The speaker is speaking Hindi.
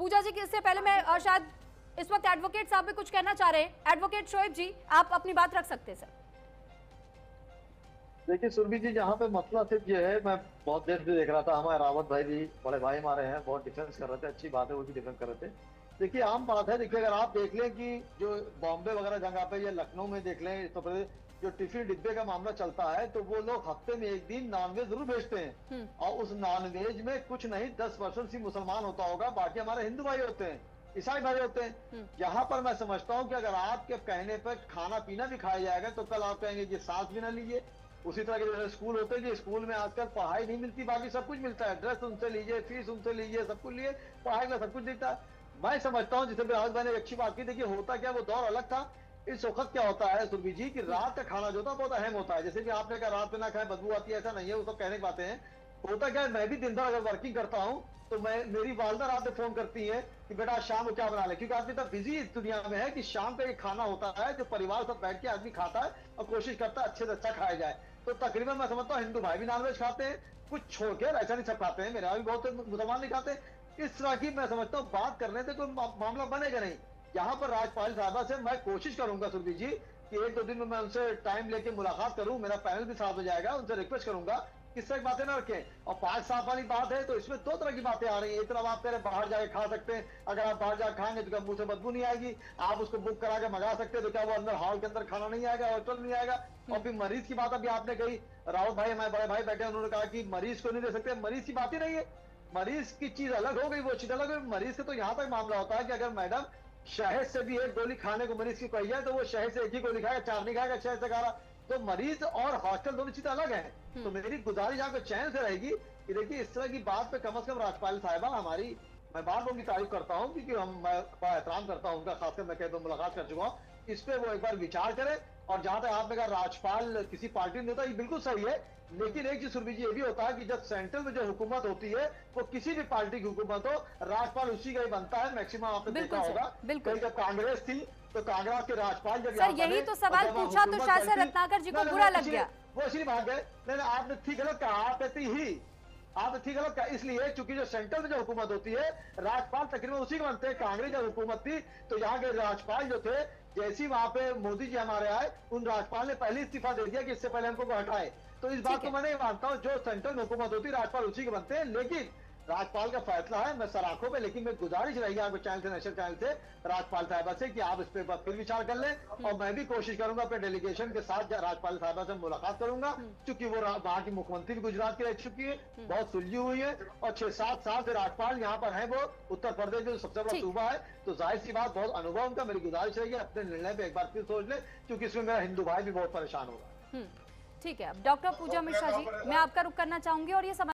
पूजा जी, इससे पहले मैं शायद इस वक्त एडवोकेट साहब भी कुछ कहना चाह रहे हैं। एडवोकेट शोएब जी, आप अपनी बात रख सकते हैं सर। देखिए सुरभि जी, यहाँ पे मसला सिर्फ ये है, मैं बहुत देर से देख रहा था, हमारे रावत भाई भी बड़े भाई हमारे हैं, बहुत डिफेंस कर रहे थे, अच्छी बात है, वो भी डिफेंस कर रहे थे। देखिए आम बात है, देखिए अगर आप देख लें कि जो बॉम्बे वगैरह जगह पे या लखनऊ में देख लें, तो जो टिफिन डिब्बे का मामला चलता है, तो वो लोग हफ्ते में एक दिन नॉनवेज जरूर भेजते हैं, और उस नॉनवेज में कुछ नहीं 10% ही मुसलमान होता होगा, बाकी हमारे हिंदू भाई होते हैं, ईसाई भाई होते हैं। यहाँ पर मैं समझता हूँ कि अगर आपके कहने पर खाना पीना भी खाया जाएगा, तो कल आप कहेंगे कि सांस भी ना लीजिए। उसी तरह के जैसे स्कूल होते हैं कि स्कूल में आजकल पढ़ाई नहीं मिलती, बाकी सब कुछ मिलता है, ड्रेस उनसे लीजिए, फीस उनसे लीजिए, सब कुछ लिए, पढ़ाई का सब कुछ दिखता है। मैं समझता हूँ, जिसे राज भाई ने अच्छी बात की, देखिए होता क्या, वो दौर अलग था। इस वक्त क्या होता है सुरभि जी, कि रात का खाना जो था बहुत अहम होता है। जैसे कि आपने कहा रात में ना खाए बदबू आती है, ऐसा नहीं है, वो सब कहने की बातें हैं। होता क्या है, मैं भी दिन भर अगर वर्किंग करता हूँ, तो मैं मेरी वालदा रात में फोन करती है कि बेटा शाम को क्या बना ले, क्योंकि आदमी इतना बिजी इस दुनिया में है कि शाम का एक खाना होता है जो परिवार सब बैठ के आदमी खाता है और कोशिश करता है अच्छे से अच्छा खाया जाए। तो तकरीबन मैं समझता हूँ हिंदू भाई भी नॉनवेज खाते हैं, कुछ छोड़ के, ऐसा नहीं सब खाते हैं, मेरे यहाँ भी बहुत मुसलमान नहीं खाते। इस तरह की मैं समझता हूँ बात करने से कोई मामला बनेगा नहीं। यहाँ पर राजपाल साहबा से मैं कोशिश करूंगा सुरभि जी कि एक दो दिन में मैं उनसे टाइम लेके मुलाकात करूं, मेरा पैनल भी साथ हो जाएगा, उनसे रिक्वेस्ट करूंगा किस तरह की बातें ना रखें। और 5 साल वाली बात है, तो इसमें दो तरह की बातें आ रही है। एक तरफ आप कह रहे बाहर जाके खा सकते हैं, अगर आप बाहर जाकर खाएंगे तो क्या मुंह से बदबू नहीं आएगी, आप उसको बुक करा के मंगा सकते हैं, तो क्या वो अंदर हॉल के अंदर खाना नहीं आएगा, होटल नहीं आएगा। और फिर मरीज की बात अभी आपने कही, रावत भाई हमारे बड़े भाई बैठे, उन्होंने कहा कि मरीज को नहीं दे सकते, मरीज की बात ही नहीं है। मरीज की चीज अलग हो गई, वो चीज अलग हो गई। मरीज से तो यहाँ तक मामला होता है कि अगर मैडम शहद से भी एक गोली खाने को मरीज की कही जाए, तो वो शहद से एक ही गोली खाएगा, 4 नहीं खाएगा, शहद से खा रहा। तो मरीज और हॉस्टल दोनों चीजें अलग है। तो मेरी गुजारिश आपको चैन से रहेगी कि देखिए इस तरह की बात पे कम से कम राज्यपाल साहिबा हमारी, मैं बार बार उनकी तारीफ करता हूँ क्योंकि मैं बड़ा एहतराम करता हूँ उनका, खासकर मैं कहता हूँ मुलाकात कर चुका हूँ, इस पे वो एक बार विचार करें। और जहां तक आपने कहा राज्यपाल किसी पार्टी में होता है, ये बिल्कुल सही है। लेकिन एक चीज सुरभि जी ये भी होता है कि जब सेंट्रल में जो हुकूमत होती है, वो किसी भी पार्टी की हुकूमत हो, राज्यपाल उसी का ही बनता है। मैक्सिमम आपने देखा होगा, कहीं जब कांग्रेस थी तो कांग्रेस के राज्यपाल जब सर यही तो सवाल पूछा तो शायद से रत्नाकर जी को बुरा लग गया, वो इसी भाग गए। नहीं आपने ठीक गलत कहा, आप कहती ही आप ठीक गलत कहा, इसलिए चूंकि जो सेंट्रल में जो हुकूमत होती है, राज्यपाल तकरीबन उसी के बनते हैं। कांग्रेस जब हुकूमत थी तो यहाँ के राज्यपाल जो थे, जैसी वहां पे मोदी जी हमारे आए, उन राज्यपाल ने पहले इस्तीफा दे दिया कि इससे पहले हमको हटाए। तो इस बात को मैं नहीं मानता हूँ, जो सेंट्रल में हुकूमत होती है राज्यपाल उसी के बनते हैं। लेकिन राज्यपाल का फैसला है, मैं सराखों पे, लेकिन मैं गुजारिश रहेगी आपको चैनल से, नेशनल चैनल से, राज्यपाल साहिबा से कि आप इस पे फिर विचार कर लें। और मैं भी कोशिश करूंगा अपने डेलीगेशन के साथ राज्यपाल साहिबा से मुलाकात करूंगा, क्योंकि वो वहां की मुख्यमंत्री भी गुजरात की रह चुकी है, बहुत सुलझी हुई है, और 6-7 साल से राज्यपाल यहाँ पर है, वो उत्तर प्रदेश जो सबसे बड़ा सूबा है। तो जाहिर सी बात, बहुत अनुभव उनका। मेरी गुजारिश रहेगी अपने निर्णय पे एक बार फिर सोच ले, क्योंकि इसमें मेरा हिंदू भाई भी बहुत परेशान होगा। ठीक है। डॉक्टर पूजा मिश्रा जी, मैं आपका रुख करना चाहूंगी और ये